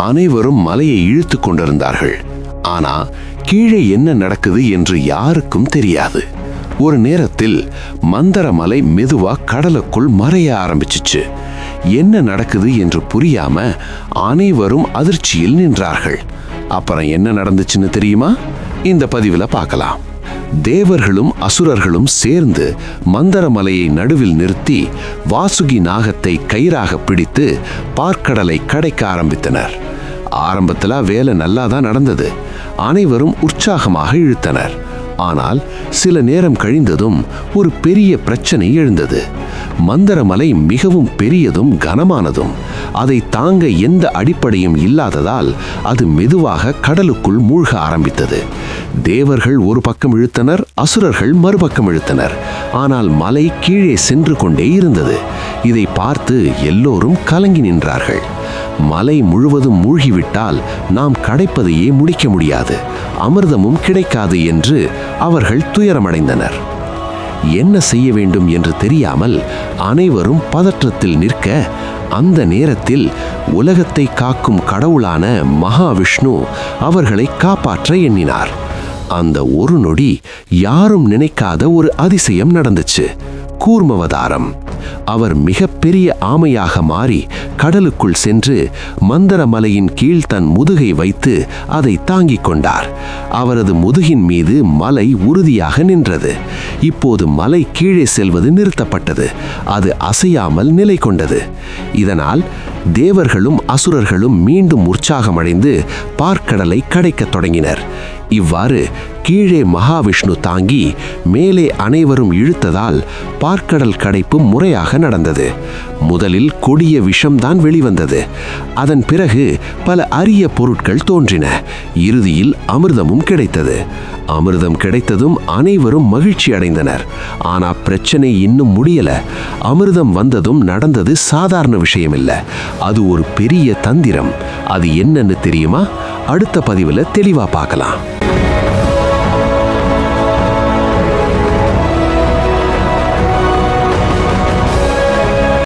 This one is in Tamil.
அனைவரும் மலையை இழுத்து கொண்டிருந்தார்கள். ஆனா கீழே என்ன நடக்குது என்று யாருக்கும் தெரியாது. ஒரு நேரத்தில் மந்தர மலை மெதுவா கடலுக்குள் மறைய ஆரம்பிச்சிச்சு. என்ன நடக்குது என்று புரியாம அனைவரும் அதிர்ச்சியில் நின்றார்கள். அப்புறம் என்ன நடந்துச்சுன்னு தெரியுமா? இந்த பதிவுல பார்க்கலாம். தேவர்களும் அசுரர்களும் சேர்ந்து மந்தரமலையை நடுவில் நிறுத்தி வாசுகி நாகத்தை கயிறாக பிடித்து பார்க்கடலை கடைக்க ஆரம்பித்தனர். ஆரம்பத்துல வேலை நல்லாதான் நடந்தது. அனைவரும் உற்சாகமாக இழுத்தனர். ஆனால் சில நேரம் கழிந்ததும் ஒரு பெரிய பிரச்சனை எழுந்தது. மந்தரமலை மிகவும் பெரியதும் கனமானதும் அதை தாங்க எந்த அடிப்படையும் இல்லாததால் அது மெதுவாக கடலுக்குள் மூழ்க ஆரம்பித்தது. தேவர்கள் ஒரு பக்கம் இழுத்தனர், அசுரர்கள் மறுபக்கம் இழுத்தனர். ஆனால் மலை கீழே சென்று கொண்டே இருந்தது. இதை பார்த்து எல்லோரும் கலங்கி நின்றார்கள். மலை முழுவதும் மூழ்கிவிட்டால் நாம் கடைப்பதையே முடிக்க முடியாது, அமிர்தமும் கிடைக்காது என்று அவர்கள் துயரமடைந்தனர். என்ன செய்ய வேண்டும் என்று தெரியாமல் அனைவரும் பதற்றத்தில் நிற்க, அந்த நேரத்தில் உலகத்தை காக்கும் கடவுளான மகாவிஷ்ணு அவர்களை காப்பாற்ற எண்ணினார். அந்த ஒரு நொடி யாரும் நினைக்காத ஒரு அதிசயம் நடந்துச்சு. கூர்மவதாரம். அவர் மிகப்பெரிய ஆமையாக மாறி கடலுக்குள் சென்று மந்தரமலையின் கீழ் தன் முதுகை வைத்து அதை தாங்கிக் கொண்டார். அவரது முதுகின் மீது மலை உறுதியாக நின்றது. இப்போது மலை கீழே செல்வது நிறுத்தப்பட்டது. அது அசையாமல் நிலை கொண்டது. இதனால் தேவர்களும் அசுரர்களும் மீண்டும் உற்சாகமடைந்து பார்க்கடலை கடைக்கத் தொடங்கினர். இவ்வாறு கீழே மகாவிஷ்ணு தாங்கி மேலே அனைவரும் இழுத்ததால் பார்க்கடல் கடைப்பு முறையாக நடந்தது. முதலில் கொடிய விஷம்தான் வெளிவந்தது. அதன் பிறகு பல அரிய பொருட்கள் தோன்றின. இறுதியில் அமிர்தமும் கிடைத்தது. அமிர்தம் கிடைத்ததும் அனைவரும் மகிழ்ச்சி அடைந்தனர். ஆனா பிரச்சனை இன்னும் முடியல. அமிர்தம் வந்ததும் நடந்தது சாதாரண விஷயம் இல்ல, அது ஒரு பெரிய தந்திரம். அது என்னன்னு தெரியுமா? அடுத்த பதிவுல தெளிவா பார்க்கலாம்.